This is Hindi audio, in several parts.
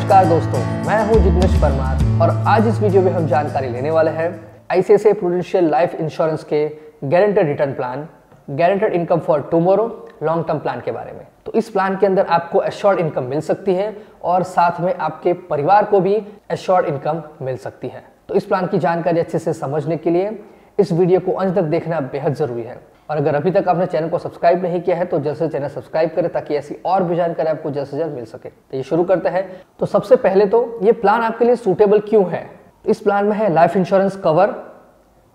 नमस्कार दोस्तों, मैं हूं जिग्नेश परमार और आज इस वीडियो में हम जानकारी लेने वाले हैं आईसीआईसीआई प्रूडेंशियल लाइफ इंश्योरेंस के guaranteed return plan, guaranteed income for tomorrow long term plan के बारे में। तो इस प्लान के अंदर आपको एश्योर्ड इनकम मिल सकती है और साथ में आपके परिवार को भी एश्योर्ड इनकम मिल सकती है। तो इस प्लान की जानकारी अच्छे से समझने के लिए इस वीडियो को अंत तक देखना बेहद जरूरी है। और अगर अभी तक आपने चैनल को सब्सक्राइब नहीं किया है तो जल्द से चैनल सब्सक्राइब करें ताकि ऐसी और भी जानकारी आपको जल्द से जल्द मिल सके। तो ये शुरू करते हैं। तो सबसे पहले तो ये प्लान आपके लिए सूटेबल क्यों है। इस प्लान में है life insurance cover,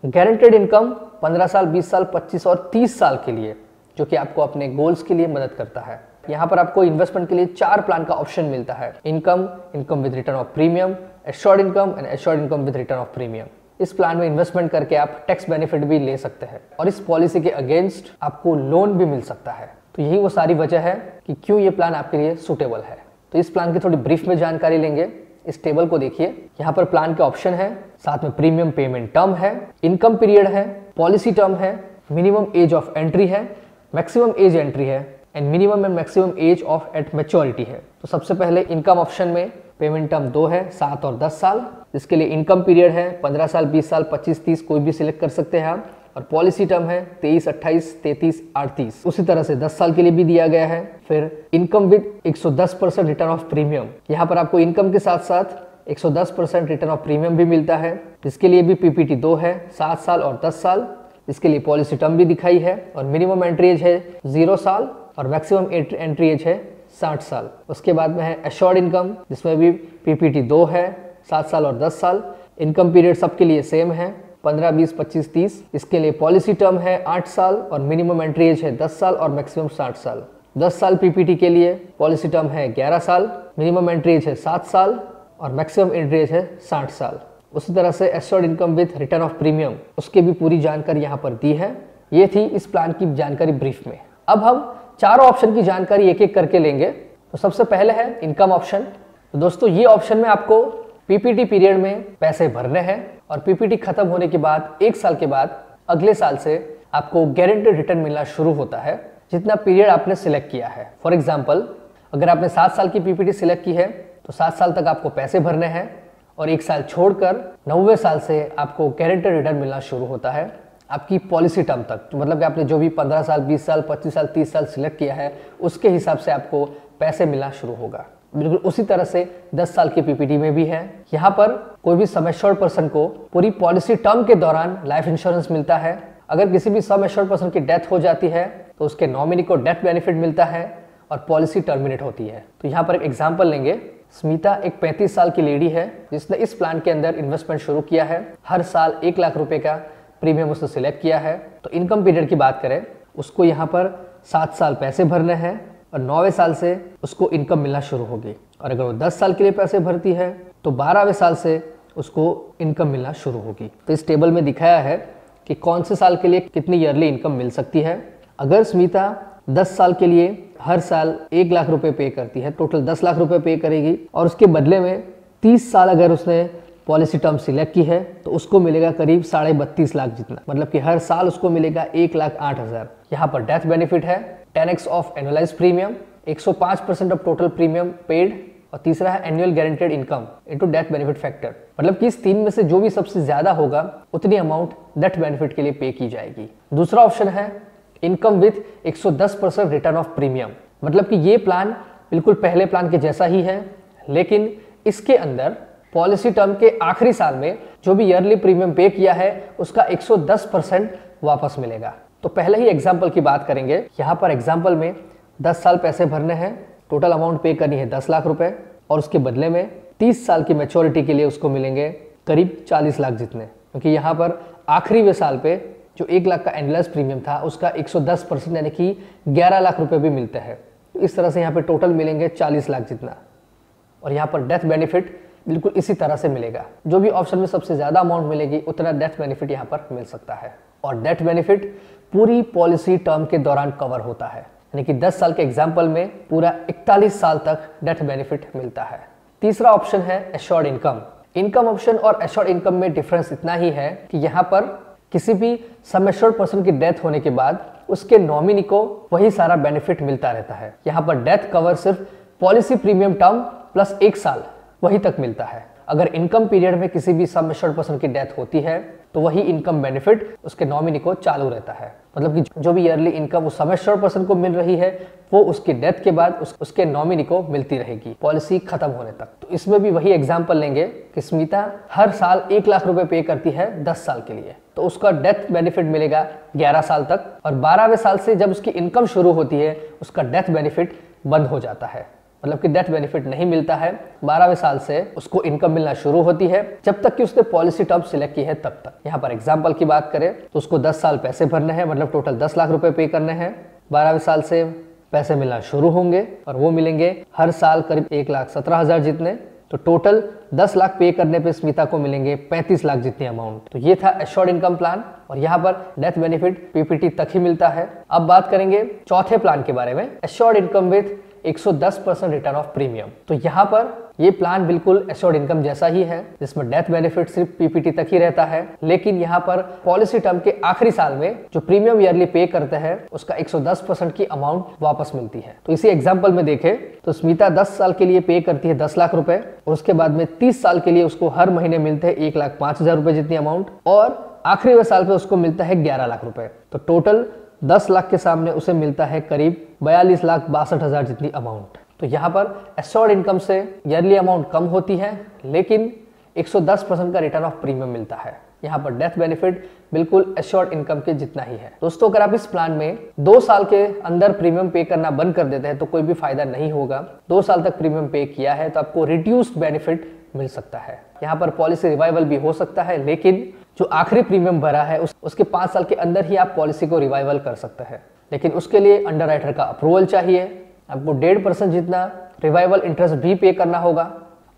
guaranteed income 15 साल, 20 साल, 25 और 30 साल के लिए, जो कि आपको अपने गोल्स के लिए मदद करता है। यहाँ पर आपको इन्वेस्टमेंट के लिए 4 प्लान का ऑप्शन मिलता है: income, income with return of premium, assured income and assured income with return of premium. इस प्लान में इन्वेस्टमेंट करके आप टैक्स बेनिफिट भी ले सकते हैं और इस पॉलिसी के अगेंस्ट आपको लोन भी मिल सकता है। तो यही वो सारी वजह है कि क्यों ये प्लान आपके लिए सूटेबल है। तो इस प्लान की थोड़ी ब्रीफ में जानकारी लेंगे। इस टेबल को देखिए, यहाँ पर प्लान के ऑप्शन है, साथ में प्रीमियम पेमेंट टर्म है, इनकम पीरियड है, पॉलिसी टर्म है, मिनिमम एज ऑफ एंट्री है, मैक्सिमम एज एंट्री है and minimum and maximum age of at maturity है। तो सबसे पहले इनकम ऑप्शन में पेमेंट टर्म 2 है, 7 और 10 साल, जिसके लिए इनकम पीरियड है 15 साल, 20 साल, 25, 30 कोई भी सिलेक्ट कर सकते हैं आप। और पॉलिसी टर्म है 23, 28, 33, 38। उसी तरह से 10 साल के लिए भी दिया गया है। फिर income with 110% return of premium, यहाँ पर आपको इनकम के साथ साथ 110% रिटर्न ऑफ प्रीमियम भी मिलता है, जिसके लिए भी पीपीटी 2 है, 7 साल और 10 साल। इसके लिए पॉलिसी टर्म भी दिखाई है और मिनिमम एंट्री एज है 0 साल और मैक्सिमम एंट्री एज है 60 साल। उसके बाद में है एश्योर्ड इनकम, जिसमें भी पीपीटी 2 है, 7 साल और 10 साल। इनकम पीरियड सबके लिए सेम है, 15, 20, 25, 30। इसके लिए पॉलिसी टर्म है 8 साल और मिनिमम एंट्री एज है 10 साल और मैक्सिमम 60 साल। 10 साल पीपीटी के लिए पॉलिसी टर्म है 11 साल, मिनिमम एंट्री एज है 7 साल और मैक्सिमम एंट्री एज है 60 साल। उसी तरह से assured income with return of premium, उसके भी पूरी जानकारी यहाँ पर दी है। ये थी इस प्लान की जानकारी ब्रीफ में। अब हम चारों ऑप्शन की जानकारी एक एक करके लेंगे। तो सबसे पहले है इनकम ऑप्शन। तो दोस्तों ये ऑप्शन में आपको पीपीटी पीरियड में पैसे भरने हैं और पीपीटी खत्म होने के बाद 1 साल के बाद अगले साल से आपको गारंटेड रिटर्न मिलना शुरू होता है, जितना पीरियड आपने सिलेक्ट किया है। फॉर एग्जाम्पल, अगर आपने 7 साल की पीपीटी सिलेक्ट की है तो 7 साल तक आपको पैसे भरने हैं और 1 साल छोड़कर 90वें साल से आपको गारंटेड रिटर्न मिलना शुरू होता है आपकी पॉलिसी टर्म तक। तो मतलब कि आपने जो भी 15 साल, 20 साल, 25 साल, 30 साल सिलेक्ट किया है उसके हिसाब से आपको पैसे मिलना शुरू होगा। बिल्कुल उसी तरह से 10 साल की पीपीटी में भी है। यहाँ पर कोई भी सम एश्योर्ड पर्सन को पूरी पॉलिसी टर्म के दौरान लाइफ इंश्योरेंस मिलता है। अगर किसी भी सम एश्योर्ड पर्सन की डेथ हो जाती है तो उसके नॉमिनी को डेथ बेनिफिट मिलता है और पॉलिसी टर्मिनेट होती है। तो यहाँ पर एक एग्जाम्पल लेंगे। स्मिता एक 35 साल की लेडी है जिसने इस प्लान के अंदर इन्वेस्टमेंट शुरू किया है। हर साल 1 लाख रुपए का प्रीमियम उसने सिलेक्ट किया है। तो इनकम पीरियड की बात करें, उसको यहाँ पर 7 साल पैसे भरने हैं और 9वें साल से उसको इनकम मिलना शुरू होगी। और अगर वो 10 साल के लिए पैसे भरती है तो 12वें साल से उसको इनकम मिलना शुरू होगी। तो इस टेबल में दिखाया है कि कौन से साल के लिए कितनी ईयरली इनकम मिल सकती है। अगर स्मिता 10 साल के लिए हर साल 1 लाख रुपए पे करती है, टोटल 10 लाख रुपए पे करेगी और उसके बदले में 30 साल अगर उसने पॉलिसी टर्म सिलेक्ट की है तो उसको मिलेगा करीब 32.5 लाख जितना, मतलब कि हर साल उसको मिलेगा 1,08,000। यहाँ पर डेथ बेनिफिट है 10x of annualise premium, 105% of total premium paid. और तीसरा है annual guaranteed income into death benefit factor, मतलब कि इस 3 में से जो भी सबसे ज्यादा होगा उतनी अमाउंट डेथ बेनिफिट के लिए पे की जाएगी। दूसरा ऑप्शन है income with 110% return of premium, मतलब कि ये प्लान बिल्कुल पहले प्लान के जैसा ही है, लेकिन इसके अंदर पॉलिसी टर्म के आखिरी साल में जो भी ईयरली प्रीमियम पे किया है उसका 110% वापस मिलेगा। तो पहले ही एग्जाम्पल की बात करेंगे। यहाँ पर एग्जाम्पल में 10 साल पैसे भरने हैं, टोटल अमाउंट पे करनी है 10 लाख रुपए और उसके बदले में 30 साल की मैच्योरिटी के लिए उसको मिलेंगे करीब 40 लाख जितने, क्योंकि यहाँ पर आखिरी साल पे जो 1 लाख का एनुअलाइज प्रीमियम था उसका 110% यानी कि 11 लाख रुपए भी मिलते हैं। तो इस तरह से यहाँ पे टोटल मिलेंगे 40 लाख जितना। और यहाँ पर डेथ बेनिफिट बिल्कुल इसी तरह से मिलेगा, जो भी ऑप्शन में सबसे ज्यादा अमाउंट मिलेगी उतना डेथ बेनिफिट यहाँ पर मिल सकता है। और डेथ बेनिफिट पूरी पॉलिसी टर्म के दौरान कवर होता है, यानी कि 10 साल के एग्जाम्पल में पूरा 41 साल तक डेथ बेनिफिट मिलता है। तीसरा ऑप्शन है एश्योर्ड इनकम। इनकम ऑप्शन और एश्योर्ड इनकम में डिफरेंस इतना ही है कि यहाँ पर किसी भी सम एश्योर्ड पर्सन की डेथ होने के बाद उसके नॉमिनी को वही सारा बेनिफिट मिलता रहता है। यहाँ पर डेथ कवर सिर्फ पॉलिसी प्रीमियम टर्म प्लस 1 साल वही तक मिलता है। अगर इनकम पीरियड में किसी भी सम एश्योर्ड पर्सन की डेथ होती है तो वही इनकम बेनिफिट उसके नॉमिनी को चालू रहता है। मतलब कि जो भी ईयरली इनकम उस सम एश्योर्ड पर्सन को मिल रही है वो उसकी डेथ के बाद उसके नॉमिनी को मिलती रहेगी पॉलिसी खत्म होने तक। तो इसमें भी वही एग्जांपल लेंगे कि स्मिता हर साल 1 लाख रुपए पे करती है 10 साल के लिए, तो उसका डेथ बेनिफिट मिलेगा 11 साल तक, और 12वें साल से जब उसकी इनकम शुरू होती है उसका डेथ बेनिफिट बंद हो जाता है। मतलब कि डेथ बेनिफिट नहीं मिलता है, 12वें साल से उसको इनकम मिलना शुरू होती है, जब तक कि उसने पॉलिसी टर्म सिलेक्ट की है तब तक। यहाँ पर एग्जांपल की बात करें तो उसको 10 साल पैसे भरने हैं, मतलब टोटल 10 लाख रुपए पे करने हैं। 12वें साल से पैसे मिलना शुरू होंगे और वो मिलेंगे हर साल करीब 1,17,000 जितने। तो टोटल 10 लाख पे करने पे स्मिता को मिलेंगे 35 लाख जितनी अमाउंट। तो ये था एश्योर्ड इनकम प्लान, और यहाँ पर डेथ बेनिफिट पीपीटी तक ही मिलता है। अब बात करेंगे चौथे प्लान के बारे में, assured income with 110% return of premium. तो यहाँ पर ये प्लान बिल्कुल एश्योर्ड इनकम जैसा ही है, जिसमें डेथ बेनिफिट सिर्फ पीपीटी तक ही रहता है, लेकिन यहाँ पर पॉलिसी टर्म के आखिरी साल में जो प्रीमियम ईयरली पे करते हैं उसका 110% की अमाउंट वापस मिलती है। तो इसी एग्जांपल में देखें तो स्मिता 10 साल के लिए पे करती है 10 लाख रुपए, और उसके बाद में 30 साल के लिए उसको हर महीने मिलते हैं 1,05,000 रुपए जितनी अमाउंट, और आखिरी साल पे उसको मिलता है 11 लाख रुपए। तो टोटल 10 लाख के सामने उसे मिलता है करीब 42,62,000 जितनी अमाउंट। तो यहाँ पर एश्योर्ड इनकम से ईयरली अमाउंट कम होती है, लेकिन 110% का रिटर्न ऑफ प्रीमियम मिलता है। यहाँ पर डेथ बेनिफिट बिल्कुल एश्योर्ड इनकम के जितना ही है। दोस्तों, अगर आप इस प्लान में 2 साल के अंदर प्रीमियम पे करना बंद कर देते हैं तो कोई भी फायदा नहीं होगा। 2 साल तक प्रीमियम पे किया है तो आपको रिड्यूस्ड बेनिफिट मिल सकता है। यहाँ पर पॉलिसी रिवाइवल भी हो सकता है, लेकिन जो आखिरी प्रीमियम भरा है उसके 5 साल के अंदर ही आप पॉलिसी को रिवाइवल कर सकते हैं, लेकिन उसके लिए अंडरराइटर का अप्रूवल चाहिए। आपको 1.5% जितना रिवाइवल इंटरेस्ट भी पे करना होगा,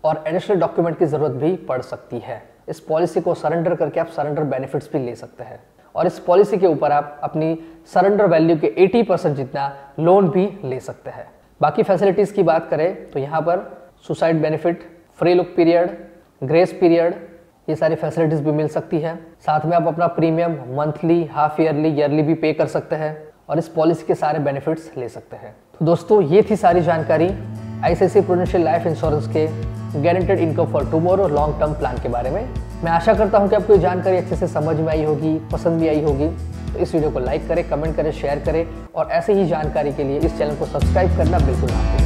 और एडिशनल डॉक्यूमेंट की जरूरत भी पड़ सकती है। इस पॉलिसी को सरेंडर करके आप सरेंडर बेनिफिट्स भी ले सकते हैं, और इस पॉलिसी के ऊपर आप अपनी सरेंडर वैल्यू के 80% जितना लोन भी ले सकते हैं। बाकी फैसिलिटीज की बात करें तो यहाँ पर suicide benefit, free look period, grace period, ये सारी फैसिलिटीज भी मिल सकती है। साथ में आप अपना premium monthly, half yearly, yearly भी पे कर सकते हैं, और इस पॉलिसी के सारे बेनिफिट्स ले सकते हैं। तो दोस्तों, ये थी सारी जानकारी आईसीआईसीआई प्रूडेंशियल लाइफ इंश्योरेंस के guaranteed income for tomorrow long term plan के बारे में। मैं आशा करता हूँ कि आपको ये जानकारी अच्छे से समझ में आई होगी, पसंद भी आई होगी। तो इस वीडियो को लाइक करें, कमेंट करें, शेयर करें, और ऐसे ही जानकारी के लिए इस चैनल को सब्सक्राइब करना बिल्कुल ना भूलें।